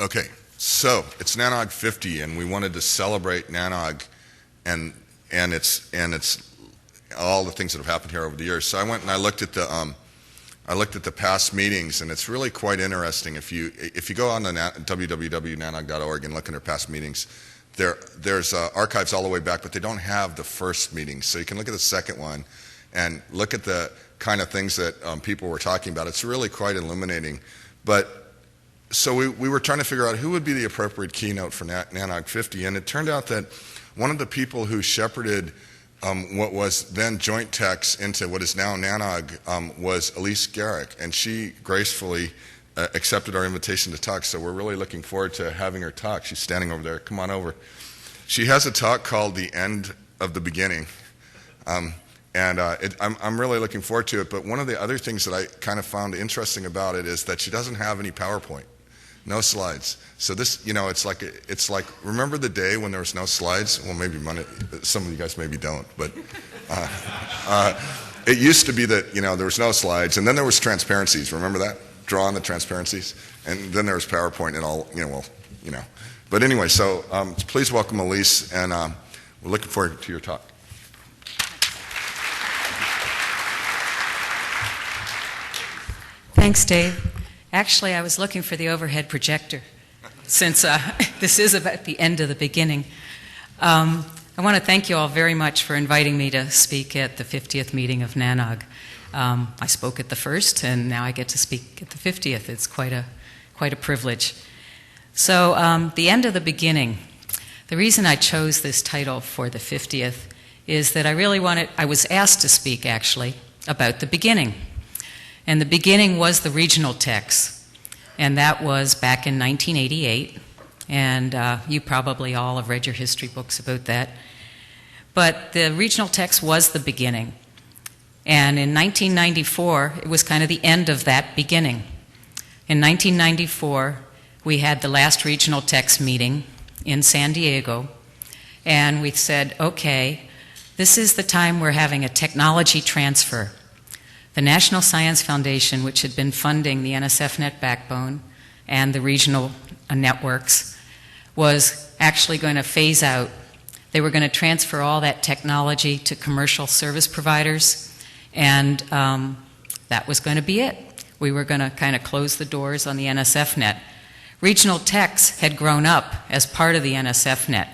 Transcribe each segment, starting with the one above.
Okay, so it's NANOG 50, and we wanted to celebrate NANOG and it's all the things that have happened here over the years. So I went and I looked at the past meetings, and it's really quite interesting. If you go on to www.nanog.org and look at our past meetings, there's archives all the way back, but they don't have the first meetings. So you can look at the second one and look at the kind of things that people were talking about. It's really quite illuminating. But so we were trying to figure out who would be the appropriate keynote for NANOG 50, and it turned out that one of the people who shepherded what was then Joint Techs into what is now NANOG was Elise Gerich, and she gracefully accepted our invitation to talk, so we're really looking forward to having her talk. She's standing over there. Come on over. She has a talk called The End of the Beginning, I'm really looking forward to it, but one of the other things that I kind of found interesting about it is that she doesn't have any PowerPoint. No slides. So this, it's like, remember the day when there was no slides? Well, maybe some of you guys maybe don't, but it used to be that, there was no slides, and then there was transparencies. Remember that? Draw on the transparencies, and then there was PowerPoint and all, But anyway, so please welcome Elise, and we're looking forward to your talk. Thanks, Dave. Actually, I was looking for the overhead projector, since this is about the end of the beginning. I want to thank you all very much for inviting me to speak at the 50th meeting of NANOG. I spoke at the first, and now I get to speak at the 50th. It's quite a privilege. So, the end of the beginning. The reason I chose this title for the 50th is that I was asked to speak, actually, about the beginning. And the beginning was the regional techs, and that was back in 1988, and you probably all have read your history books about that. But the regional techs was the beginning, and in 1994, it was kind of the end of that beginning. In 1994, we had the last regional techs meeting in San Diego, and we said, okay, this is the time we're having a technology transfer. The National Science Foundation, which had been funding the NSFNet backbone and the regional networks, was actually going to phase out. They were going to transfer all that technology to commercial service providers, and that was going to be it. We were going to kind of close the doors on the NSFNet. Regional techs had grown up as part of the NSFNet,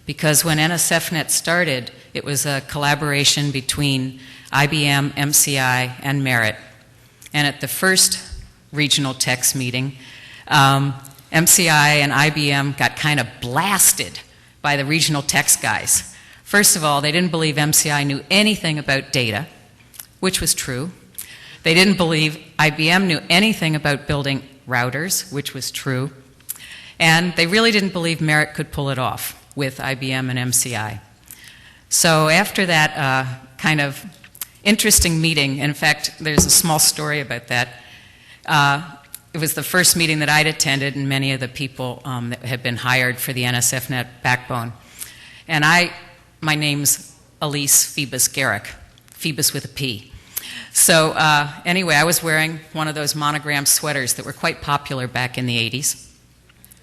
because when NSFNet started, it was a collaboration between IBM, MCI, and Merit. And at the first regional techs meeting, MCI and IBM got kind of blasted by the regional techs guys. First of all, they didn't believe MCI knew anything about data, which was true. They didn't believe IBM knew anything about building routers, which was true. And they really didn't believe Merit could pull it off with IBM and MCI. So after that kind of interesting meeting, in fact, there's a small story about that. It was the first meeting that I'd attended, and many of the people that had been hired for the NSFNet backbone. And my name's Elise Phoebus Gerich, Phoebus with a P. So anyway, I was wearing one of those monogram sweaters that were quite popular back in the 80s.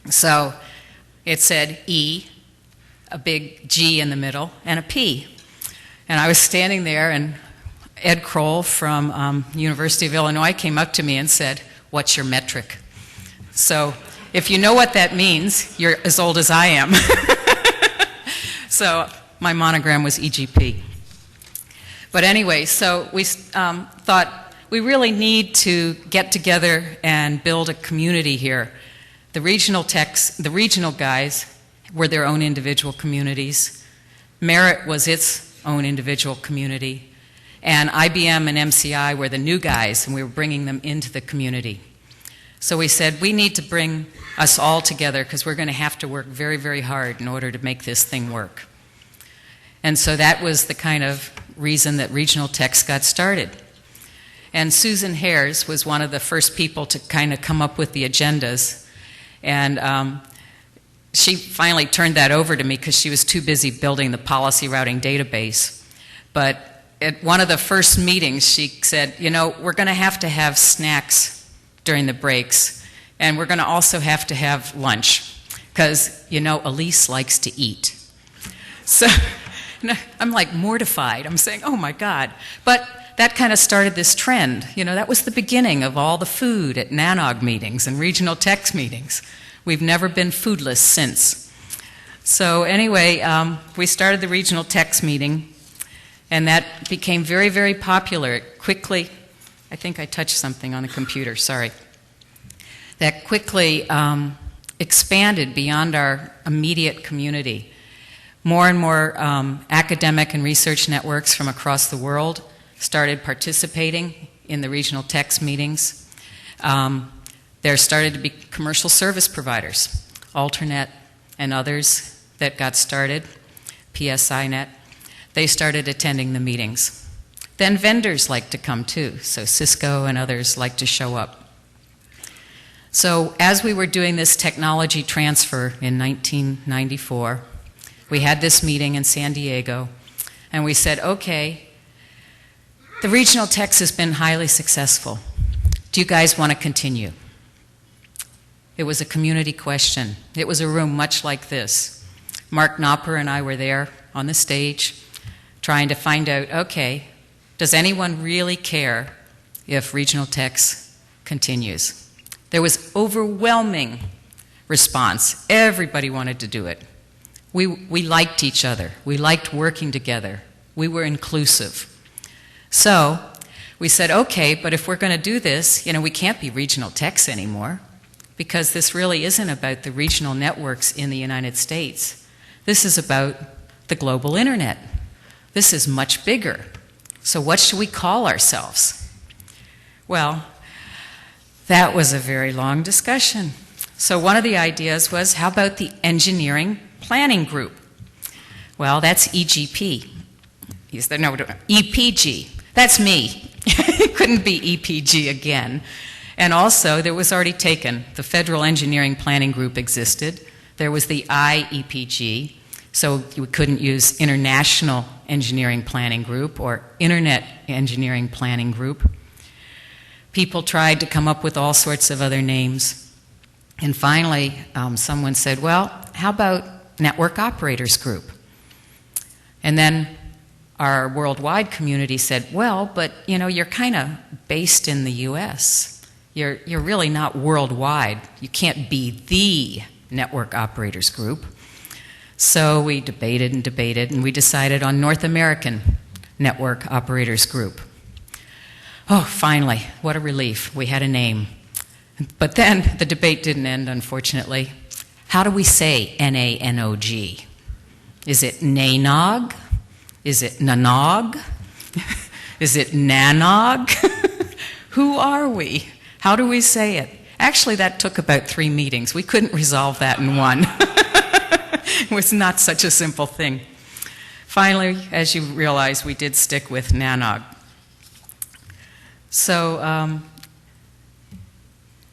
So it said E, a big G in the middle, and a P. And I was standing there, and Ed Kroll from University of Illinois came up to me and said, "What's your metric?" So if you know what that means, you're as old as I am. So my monogram was EGP. But anyway, so we thought we really need to get together and build a community here. The regional techs, the regional guys were their own individual communities. Merit was its own individual community. And IBM and MCI were the new guys, and we were bringing them into the community. So we said, we need to bring us all together because we're going to have to work very, very hard in order to make this thing work. And so that was the kind of reason that regional techs got started. And Susan Hares was one of the first people to kind of come up with the agendas. And she finally turned that over to me because she was too busy building the policy routing database. But at one of the first meetings, she said, we're going to have snacks during the breaks. And we're going to also have to have lunch, because, you know, Elise likes to eat. So I'm like mortified. I'm saying, oh my God. But that kind of started this trend. You know, that was the beginning of all the food at NANOG meetings and regional tech meetings. We've never been foodless since. So anyway, we started the regional tech meeting, and that became very, very popular. It quickly, I think I touched something on the computer, sorry. That quickly expanded beyond our immediate community. More and more academic and research networks from across the world started participating in the regional tech meetings. There started to be commercial service providers, Alternet and others that got started, PSINet. They started attending the meetings. Then vendors like to come too, so Cisco and others like to show up. So as we were doing this technology transfer in 1994, we had this meeting in San Diego, and we said, okay, the regional tech has been highly successful. Do you guys want to continue? It was a community question. It was a room much like this. Mark Knopper and I were there on the stage trying to find out, okay, does anyone really care if regional tech continues? There was overwhelming response. Everybody wanted to do it. We liked each other. We liked working together. We were inclusive. So we said, okay, but if we're going to do this, you know, we can't be regional techs anymore, because this really isn't about the regional networks in the United States. This is about the global internet. This is much bigger. So what should we call ourselves? Well, that was a very long discussion. So one of the ideas was, how about the Engineering Planning Group? Well, that's EGP. No, EPG. That's me. It couldn't be EPG again. And also, there was already taken. The Federal Engineering Planning Group existed. There was the IEPG, so you couldn't use International Engineering Planning Group or Internet Engineering Planning Group. People tried to come up with all sorts of other names. And finally, someone said, well, how about Network Operators Group? And then our worldwide community said, well, but you know, you're kind of based in the US. You're really not worldwide. You can't be the Network Operators Group. So we debated, and we decided on North American Network Operators Group. Oh, finally, what a relief. We had a name. But then the debate didn't end, unfortunately. How do we say N-A-N-O-G? Is it NANOG? Is it NANOG? Is it NANOG? Who are we? How do we say it? Actually, that took about 3 meetings. We couldn't resolve that in one. It was not such a simple thing. Finally, as you realize, we did stick with NANOG. So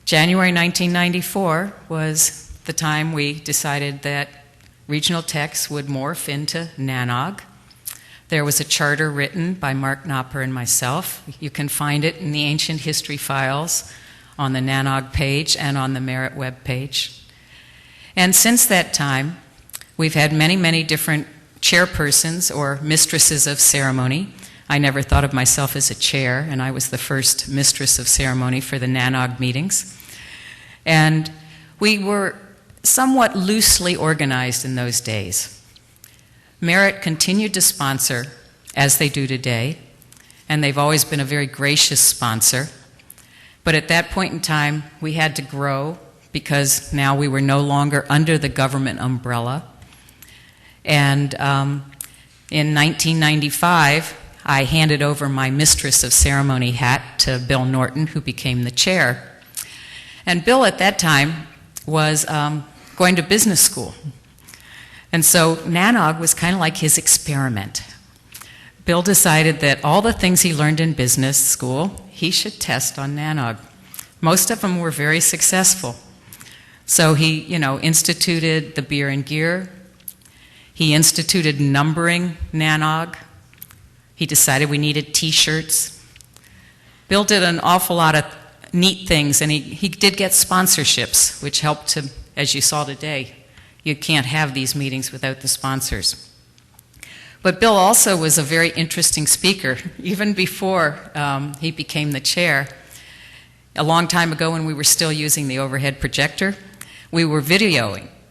January 1994 was the time we decided that regional techs would morph into NANOG. There was a charter written by Mark Knopper and myself. You can find it in the ancient history files on the NANOG page and on the Merit web page. And since that time, we've had many, many different chairpersons or mistresses of ceremony. I never thought of myself as a chair, and I was the first mistress of ceremony for the NANOG meetings. And we were somewhat loosely organized in those days. Merit continued to sponsor, as they do today, and they've always been a very gracious sponsor. But at that point in time, we had to grow because now we were no longer under the government umbrella. And in 1995, I handed over my mistress of ceremony hat to Bill Norton, who became the chair. And Bill at that time was going to business school. And so NANOG was kind of like his experiment. Bill decided that all the things he learned in business school, he should test on NANOG. Most of them were very successful. So he, instituted the beer and gear. He instituted numbering NANOG. He decided we needed T-shirts. Bill did an awful lot of neat things, and he did get sponsorships, which helped him, as you saw today. You can't have these meetings without the sponsors. But Bill also was a very interesting speaker, even before he became the chair. A long time ago, when we were still using the overhead projector, we were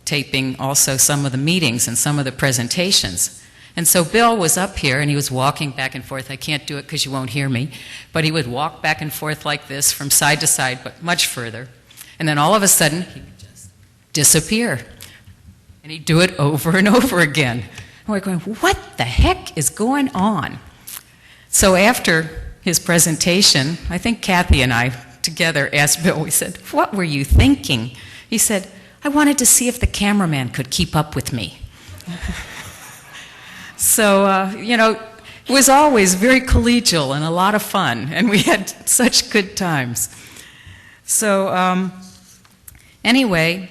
taping also some of the meetings and some of the presentations. And so Bill was up here, and he was walking back and forth. I can't do it because you won't hear me, but he would walk back and forth like this from side to side, but much further. And then all of a sudden, he would just disappear. And he'd do it over and over again. And we're going, what the heck is going on? So after his presentation, I think Kathy and I together asked Bill, we said, what were you thinking? He said, I wanted to see if the cameraman could keep up with me. So, it was always very collegial and a lot of fun, and we had such good times. So, anyway,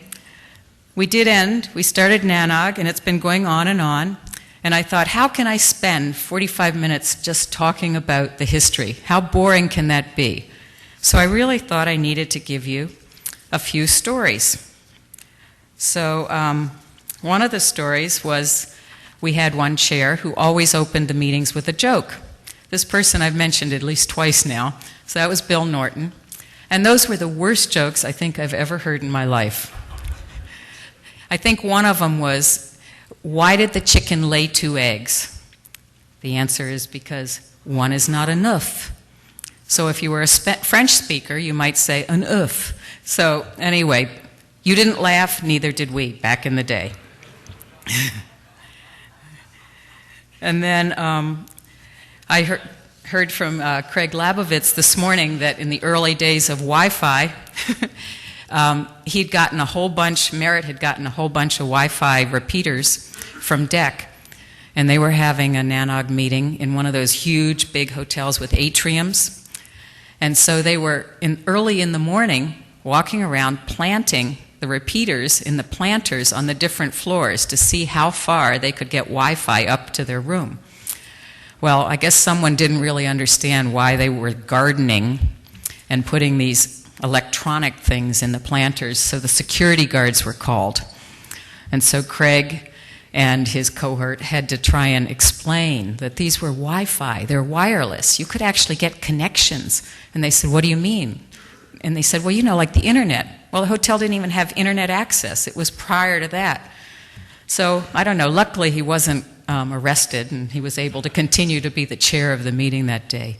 we started NANOG, and it's been going on, and I thought, how can I spend 45 minutes just talking about the history? How boring can that be? So I really thought I needed to give you a few stories. So one of the stories was we had one chair who always opened the meetings with a joke. This person I've mentioned at least twice now, so that was Bill Norton. And those were the worst jokes I think I've ever heard in my life. I think one of them was, why did the chicken lay 2 eggs? The answer is because 1 is not enough. So if you were a French speaker, you might say an œuf. So anyway, you didn't laugh, neither did we back in the day. And then I heard from Craig Labovitz this morning that in the early days of Wi-Fi, Merritt had gotten a whole bunch of Wi-Fi repeaters from DEC, and they were having a NANOG meeting in one of those huge big hotels with atriums. And so they were early in the morning walking around planting the repeaters in the planters on the different floors to see how far they could get Wi-Fi up to their room. Well, I guess someone didn't really understand why they were gardening and putting these electronic things in the planters, so the security guards were called. And so Craig and his cohort had to try and explain that these were Wi-Fi, they're wireless. You could actually get connections. And they said, what do you mean? And they said, well, like the internet. Well, the hotel didn't even have internet access. It was prior to that. So, I don't know, luckily he wasn't arrested, and he was able to continue to be the chair of the meeting that day.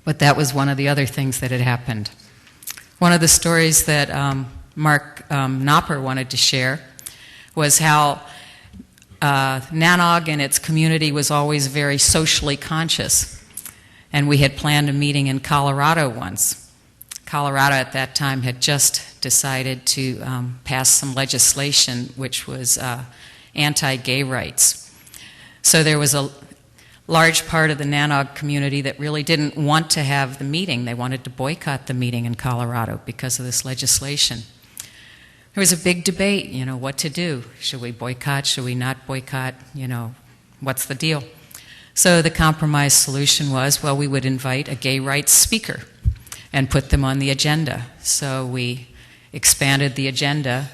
But that was one of the other things that had happened. One of the stories that Mark Knopper wanted to share was how NANOG and its community was always very socially conscious. And we had planned a meeting in Colorado once. Colorado at that time had just decided to pass some legislation which was anti-gay rights. So there was a large part of the NANOG community that really didn't want to have the meeting. They wanted to boycott the meeting in Colorado because of this legislation. There was a big debate, what to do. Should we boycott? Should we not boycott? What's the deal? So the compromise solution was, well, we would invite a gay rights speaker and put them on the agenda. So we expanded the agenda,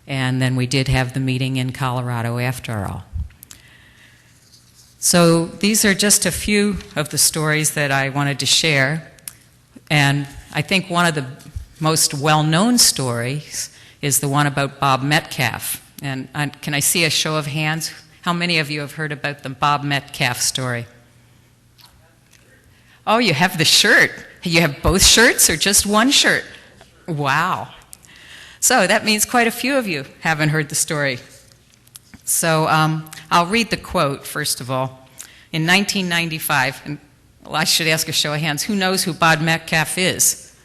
and then we did have the meeting in Colorado after all. So these are just a few of the stories that I wanted to share. And I think one of the most well-known stories is the one about Bob Metcalf. And can I see a show of hands? How many of you have heard about the Bob Metcalf story? Oh, you have the shirt. You have both shirts or just one shirt? Wow. So that means quite a few of you haven't heard the story. So I'll read the quote, first of all. In 1995, and well, I should ask a show of hands, who knows who Bob Metcalf is?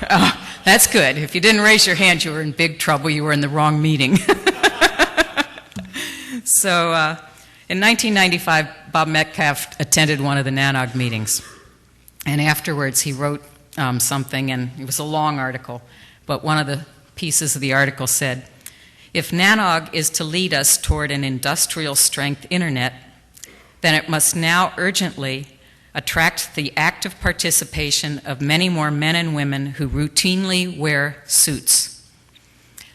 Oh, that's good. If you didn't raise your hand, you were in big trouble. You were in the wrong meeting. So in 1995, Bob Metcalf attended one of the NANOG meetings. And afterwards, he wrote something, and it was a long article. But one of the pieces of the article said, if NANOG is to lead us toward an industrial-strength internet, then it must now urgently attract the active participation of many more men and women who routinely wear suits.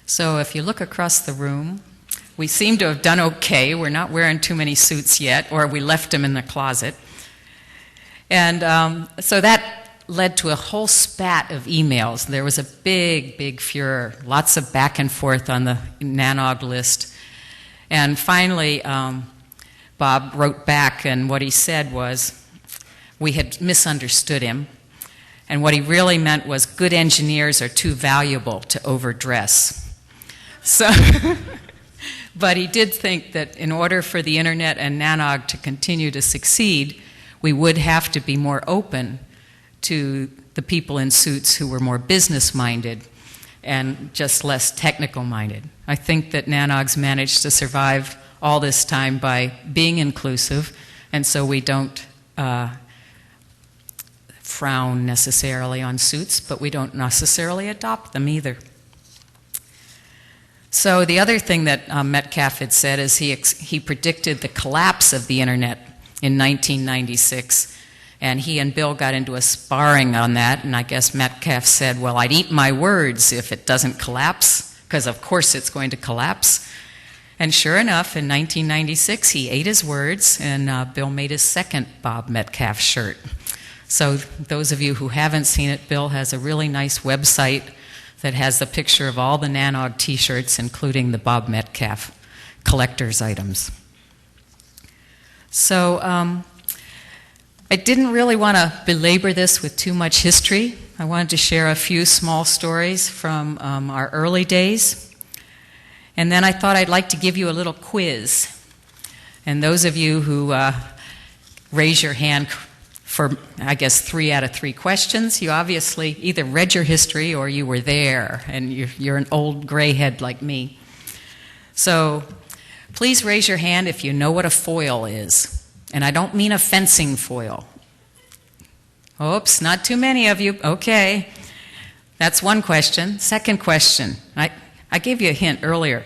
So if you look across the room, we seem to have done okay. We're not wearing too many suits yet, or we left them in the closet. And so that led to a whole spat of emails. There was a big, big furor, lots of back and forth on the NANOG list. And finally, Bob wrote back, and what he said was, we had misunderstood him, and what he really meant was good engineers are too valuable to overdress. So, but he did think that in order for the internet and NANOG to continue to succeed, we would have to be more open to the people in suits who were more business-minded and just less technical-minded. I think that NANOG's managed to survive all this time by being inclusive, and so we don't frown necessarily on suits, but we don't necessarily adopt them either. So the other thing that Metcalfe had said is he predicted the collapse of the internet in 1996, and he and Bill got into a sparring on that, and I guess Metcalfe said, well, I'd eat my words if it doesn't collapse, because of course it's going to collapse. And sure enough, in 1996, he ate his words, and Bill made his second Bob Metcalfe shirt. So those of you who haven't seen it, Bill has a really nice website that has the picture of all the NANOG t-shirts, including the Bob Metcalfe collector's items. So I didn't really want to belabor this with too much history. I wanted to share a few small stories from our early days. And then I thought I'd like to give you a little quiz. And those of you who raise your hand for, I guess, 3 out of 3 questions, you obviously either read your history or you were there, and you're an old gray head like me. So please raise your hand if you know what a foil is. And I don't mean a fencing foil. Oops, not too many of you. Okay. That's one question. Second question. I gave you a hint earlier.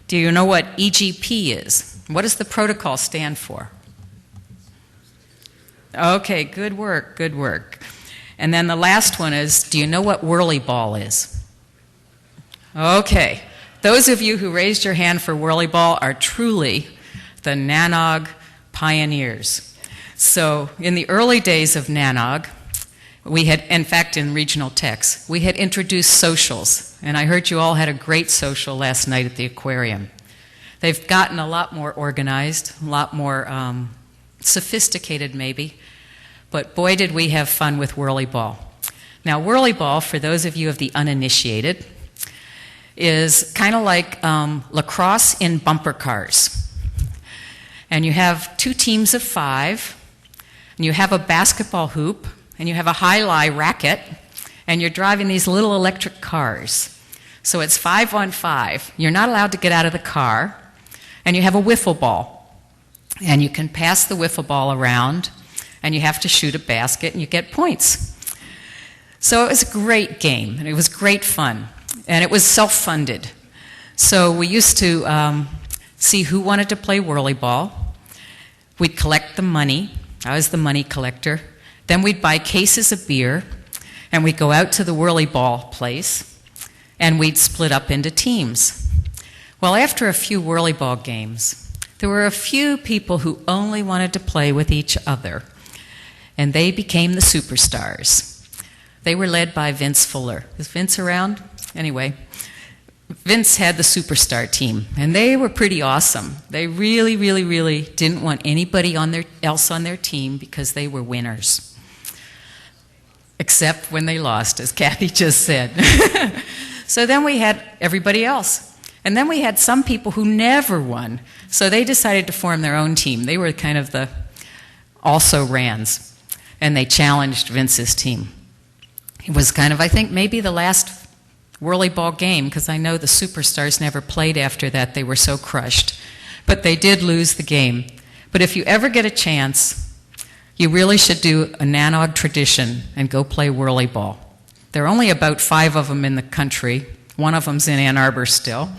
Do you know what EGP is? What does the protocol stand for? Okay, good work, good work. And then the last one is, do you know what whirly ball is? Okay. Those of you who raised your hand for whirly ball are truly the NANOG pioneers. So in the early days of NANOG, we had, in fact, in regional techs, we had introduced socials. And I heard you all had a great social last night at the aquarium. They've gotten a lot more organized, a lot more sophisticated maybe, but boy did we have fun with whirly ball. Now whirly ball, for those of you of the uninitiated, is kind of like lacrosse in bumper cars. And you have 2 teams of 5, and you have a basketball hoop, and you have a high-lie racket, and you're driving these little electric cars. So it's 5 on 5. You're not allowed to get out of the car, and you have a wiffle ball. And you can pass the wiffle ball around, and you have to shoot a basket, and you get points. So it was a great game, and it was great fun. And it was self-funded. So we used to see who wanted to play whirly ball. We'd collect the money. I was the money collector. Then we'd buy cases of beer, and we'd go out to the whirly ball place, and we'd split up into teams. Well, after a few whirly ball games, there were a few people who only wanted to play with each other, and they became the superstars. They were led by Vince Fuller. Is Vince around? Anyway, Vince had the superstar team, and they were pretty awesome. They really, really, really didn't want anybody else on their team because they were winners. Except when they lost, as Kathy just said. So then we had everybody else. And then we had some people who never won. So they decided to form their own team. They were kind of the also-rans. And they challenged Vince's team. It was kind of, I think, maybe the last whirly ball game, because I know the superstars never played after that. They were so crushed. But they did lose the game. But if you ever get a chance, you really should do a NANOG tradition and go play whirly ball. There are only about 5 of them in the country. One of them's in Ann Arbor still.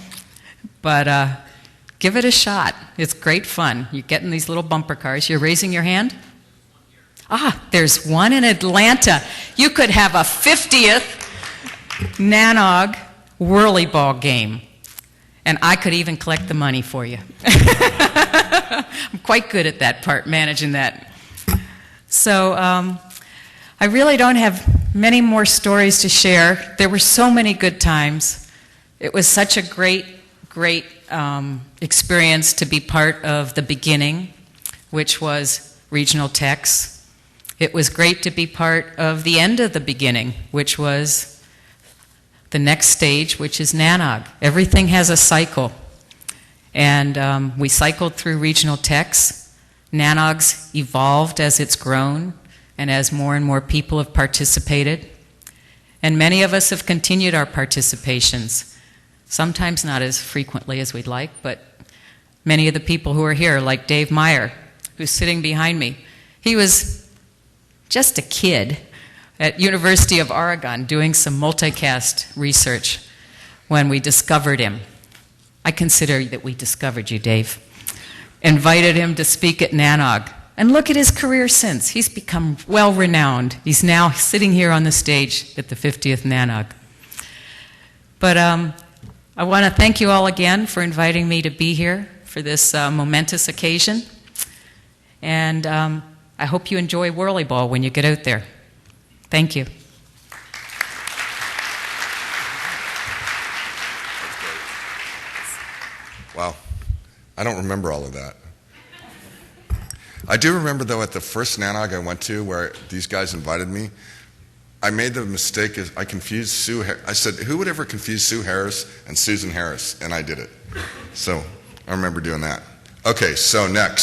But give it a shot. It's great fun. You get in these little bumper cars. You're raising your hand? There's one in Atlanta. You could have a 50th Nanog whirlyball game, and I could even collect the money for you. I'm quite good at that part, managing that. So I really don't have many more stories to share. There were so many good times. It was such a great experience to be part of the beginning, which was regional techs. It was great to be part of the end of the beginning, which was the next stage, which is Nanog. Everything has a cycle. And we cycled through regional techs. Nanog's evolved as it's grown and as more and more people have participated. And many of us have continued our participations, sometimes not as frequently as we'd like, but many of the people who are here, like Dave Meyer, who's sitting behind me, he was just a kid at University of Oregon doing some multicast research when we discovered him. I consider that we discovered you, Dave. Invited him to speak at Nanog. And look at his career since. He's become well-renowned. He's now sitting here on the stage at the 50th Nanog. But I want to thank you all again for inviting me to be here for this momentous occasion. And I hope you enjoy whirlyball when you get out there. Thank you. Wow. I don't remember all of that. I do remember, though, at the first Nanog I went to where these guys invited me, I made the mistake of I confused Sue. I said, who would ever confuse Sue Harris and Susan Harris? And I did it. So I remember doing that. Okay, so next.